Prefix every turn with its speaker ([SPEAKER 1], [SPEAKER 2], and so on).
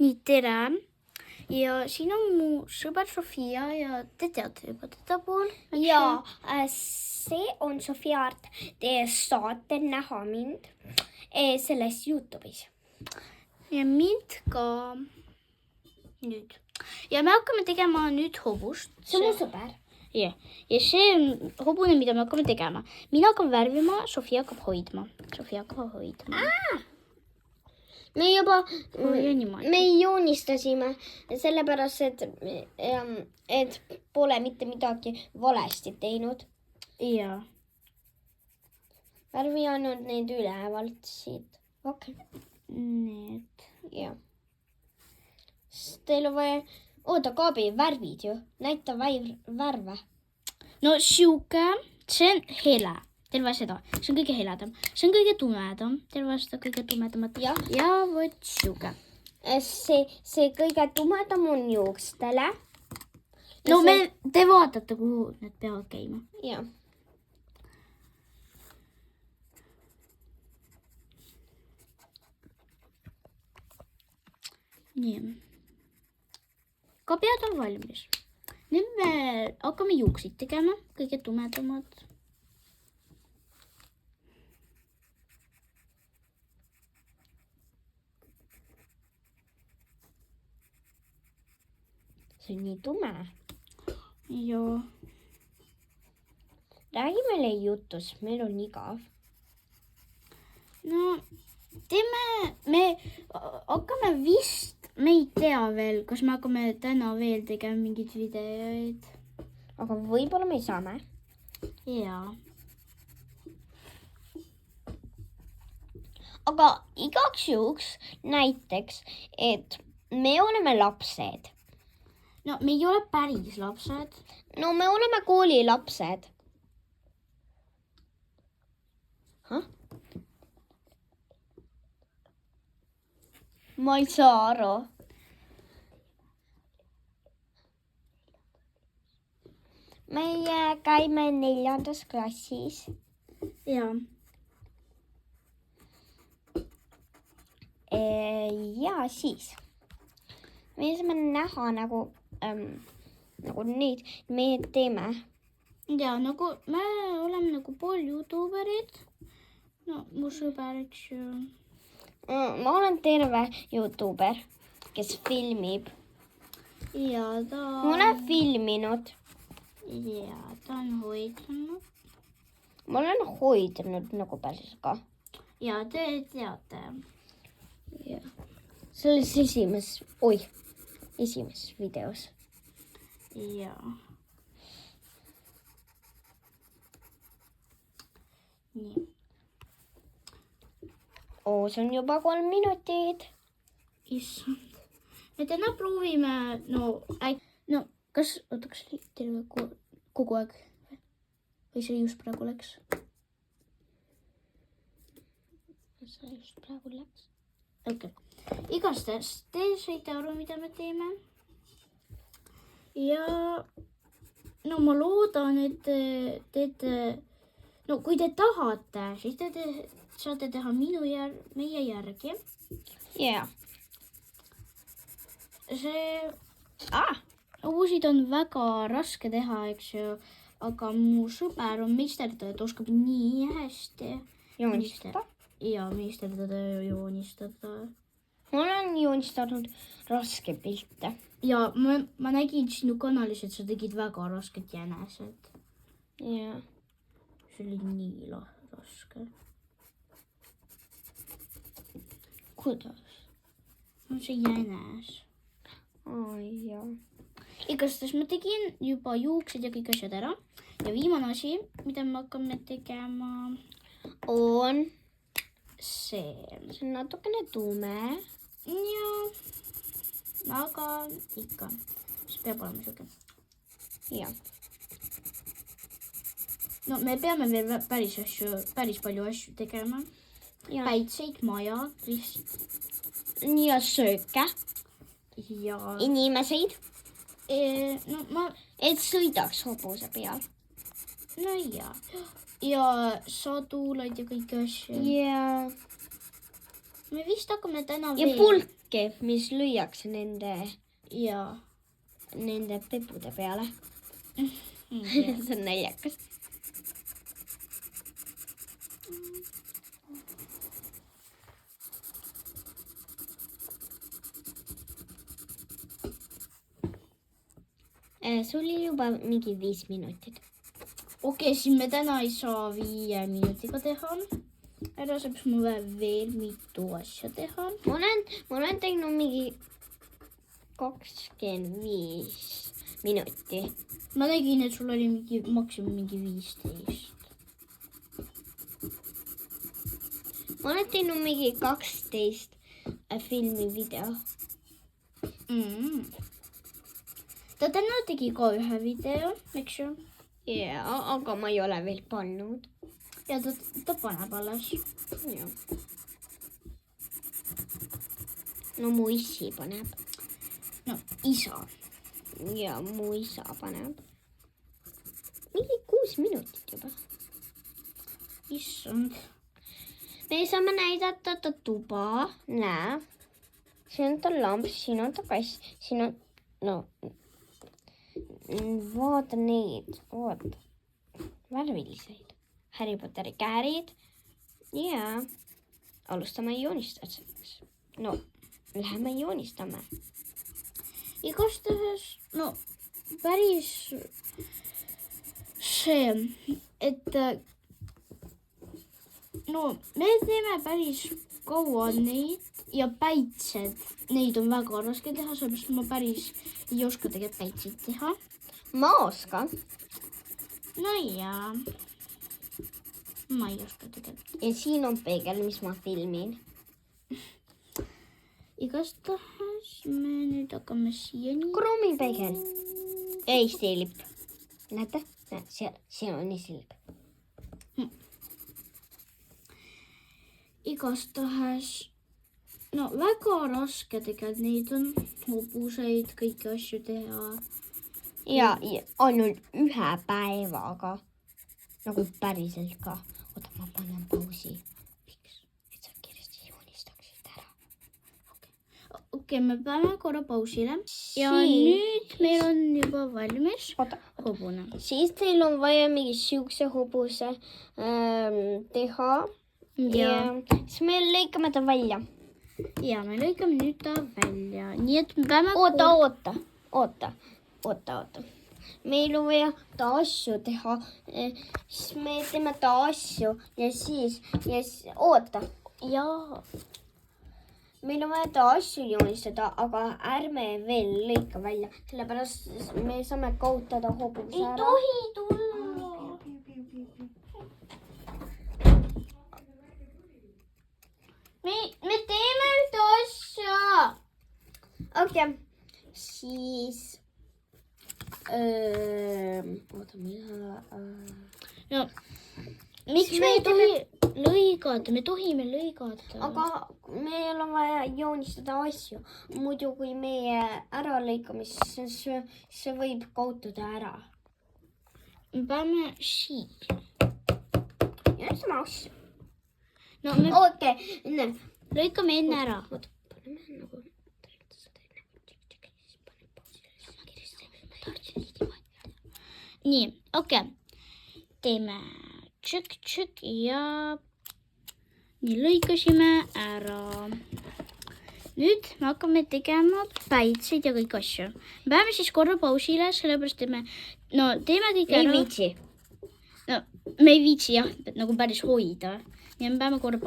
[SPEAKER 1] Nii, tere! Ja siin on mu sõber Sofia ja te teate juba teda pool.
[SPEAKER 2] Ja see on Sofia Art. Te saate näha mind selles YouTube'is.
[SPEAKER 1] Ja mind ka nüüd. Ja me hakkame tegema nüüd hobust.
[SPEAKER 2] See on mu sõber.
[SPEAKER 1] Ja see on hobune, mida me hakkame tegema. Mina hakkan värvima, Sofia hakkab hoidma.
[SPEAKER 2] Me juba
[SPEAKER 1] niimoodi.
[SPEAKER 2] me joonistasime sellepärast, et pole mitte midagi valesti teinud.
[SPEAKER 1] Ja.
[SPEAKER 2] Värvi ainult need ülevalt siit. Okei.
[SPEAKER 1] Need.
[SPEAKER 2] Ja. Teil on vaja... Oota, Kaabi, värvid ju. Näita värve.
[SPEAKER 1] No siuke, see on hele. Teil vaja seda. See on kõige heledam. See on kõige tumedam. Teil vaja seda kõige tumedamat.
[SPEAKER 2] Ja
[SPEAKER 1] võt siuke.
[SPEAKER 2] See kõige tumedam on juukstele.
[SPEAKER 1] No te vaatate, kuhu need peavad käima.
[SPEAKER 2] Ja.
[SPEAKER 1] Nii. Ka pead on valmis. Nüüd me hakkame juuksid tegema. Kõige tumedamad.
[SPEAKER 2] See on nii tume.
[SPEAKER 1] Joo.
[SPEAKER 2] Räägi meile jutus, meil on igav.
[SPEAKER 1] No, me hakkame vist, me ei tea veel, kas me hakkame täna veel tegema mingid videoid.
[SPEAKER 2] Aga võib-olla me saame.
[SPEAKER 1] Jaa.
[SPEAKER 2] Aga igaks juhuks näiteks, et me oleme lapsed.
[SPEAKER 1] No, me ei ole päris lapsed.
[SPEAKER 2] No me oleme koolilapsed. Ma ei saa aru. Meie käime 4. klassis.
[SPEAKER 1] Jaa.
[SPEAKER 2] Ja siis. Me saame näha nagu neid, me teeme.
[SPEAKER 1] Ja, nagu me oleme nagu pool YouTuberid. No, mu sõber, eks ju.
[SPEAKER 2] Ma olen terve YouTuber, kes filmib.
[SPEAKER 1] Ja,
[SPEAKER 2] Ma olen filminud.
[SPEAKER 1] Ja, ta on hoidnud.
[SPEAKER 2] Ma olen hoidnud nagu päris ka.
[SPEAKER 1] Ja, te teate.
[SPEAKER 2] Ja. Selles esimeses videos.
[SPEAKER 1] Ja. Nii.
[SPEAKER 2] See on juba 3 minutit.
[SPEAKER 1] Issand. Me täna proovime, kas teil kogu aeg või see just praegu läks?
[SPEAKER 2] See just praegu läks.
[SPEAKER 1] Okei. Igastahes te saite aru, mida me teeme. Ja ma loodan, et kui te tahate, siis te saate teha meie järgi.
[SPEAKER 2] Ja.
[SPEAKER 1] Hobusid on väga raske teha, eks ju, aga mu sõber on meisterdaja, et oskab nii hästi
[SPEAKER 2] Joonistada.
[SPEAKER 1] Ja meisterdada ja joonistada.
[SPEAKER 2] Ma olen joonistanud raske pilte.
[SPEAKER 1] Ja ma nägin sinu kanalis, et sa tegid väga rasket jänesed.
[SPEAKER 2] Ja.
[SPEAKER 1] See oli nii raske.
[SPEAKER 2] Kuidas?
[SPEAKER 1] See jänes.
[SPEAKER 2] Ja.
[SPEAKER 1] Igastahes ma tegin juba juuksed ja kõik asjad ära. Ja viimane asi, mida me hakkame tegema,
[SPEAKER 2] on
[SPEAKER 1] see.
[SPEAKER 2] See on natukene tume.
[SPEAKER 1] Ja, aga ikka. See peab olema siuke.
[SPEAKER 2] Ja.
[SPEAKER 1] No me peame veel päris palju asju tegema.
[SPEAKER 2] Ja.
[SPEAKER 1] Päitseid, majad,
[SPEAKER 2] Ja sööke.
[SPEAKER 1] Ja.
[SPEAKER 2] Inimeseid. Et sõidaks hobuse peal.
[SPEAKER 1] No ja. Ja sadulaid ja kõiki asju.
[SPEAKER 2] Ja.
[SPEAKER 1] Me vist hakkame täna
[SPEAKER 2] Ja
[SPEAKER 1] veel.
[SPEAKER 2] märke, mis lüüakse nende
[SPEAKER 1] Jaa.
[SPEAKER 2] pepude peale. See on naljakas. Sul oli juba mingi 5 minutit.
[SPEAKER 1] Okei, siis me täna ei saa 5 minutiga teha. Ära saab mul veel mitu asja teha.
[SPEAKER 2] Ma olen teinud mingi 25 minuti.
[SPEAKER 1] Ma nägin, et sul oli maksimum mingi 15.
[SPEAKER 2] Ma olen teinud mingi 12 filmivideo.
[SPEAKER 1] Ta täna tegi ka ühe video, eks ju?
[SPEAKER 2] Jaa, aga ma ei ole veel pannud.
[SPEAKER 1] Ja ta paneb alles.
[SPEAKER 2] Ja. No mu issi paneb.
[SPEAKER 1] No, isa.
[SPEAKER 2] Ja mu isa paneb. Mingi 6 minutit juba.
[SPEAKER 1] Issand.
[SPEAKER 2] Me saame näidata ta tuba. Näe. Siin on ta lamp, siin on ta kass. Siin on... No... Vaata neid. Vaata. Värviliseid. Harry Potteri käärid. Ja alustame joonistamiseks. No, läheme joonistame.
[SPEAKER 1] Igastahes, no, päris see, et no, me teeme päris kaua neid ja päitsed. Neid on väga raske teha, sellepärast ma päris ei oska tegelikult päitseid teha.
[SPEAKER 2] Ma oskan.
[SPEAKER 1] No jaa. Ma ei oska tegelikult.
[SPEAKER 2] Ja siin on peegel, mis ma filmin.
[SPEAKER 1] Igastahes me nüüd hakkame siiani.
[SPEAKER 2] Krummipeegel. Ja Eesti lipp. Näete? See on Eesti lipp.
[SPEAKER 1] Igastahes, no väga raske tegelikult neid on hobuseid, kõiki asju teha.
[SPEAKER 2] Ja ainult 1 päevaga. Nagu päriselt ka. Oota, ma panen pausi. Miks? Et sa kiiresti joonistaksid ära.
[SPEAKER 1] Okei, me peame korra pausile. Ja nüüd meil on juba valmis hobune.
[SPEAKER 2] Siis teil on vaja mingi siukse hobuse teha. Ja siis me lõikame ta välja.
[SPEAKER 1] Ja me lõikame nüüd ta välja. Nii et me peame...
[SPEAKER 2] Oota. Meil on vaja ta asju teha. Siis me teeme ta asju ja siis oota.
[SPEAKER 1] Jaa.
[SPEAKER 2] Meil on vaja ta asju joonistada, aga ärme veel lõika välja. Sellepärast me saame kaotada hobuse ära.
[SPEAKER 1] Ei tohi tulla. Me teeme ühte asja.
[SPEAKER 2] Okei. Siis... Oota, mida...
[SPEAKER 1] No, miks me ei tohi lõigata? Me tohime lõigata.
[SPEAKER 2] Aga meil on vaja joonistada asju. Muidu kui meie ära lõikame, siis see võib kaotada ära.
[SPEAKER 1] Me peame siia.
[SPEAKER 2] Joonistame asju.
[SPEAKER 1] No, me
[SPEAKER 2] Okei.
[SPEAKER 1] lõikame enne ära.
[SPEAKER 2] Oota, paneme nagu...
[SPEAKER 1] Nii, okei. Teeme tšükk ja nii lõikasime ära. Nüüd me hakkame tegema päitseid ja kõik asju. Me peame siis korra pausile, sellepärast teeme kõik ära.
[SPEAKER 2] Ei viitsi.
[SPEAKER 1] No, me ei viitsi jah, nagu päris hoida. Ja me peame korra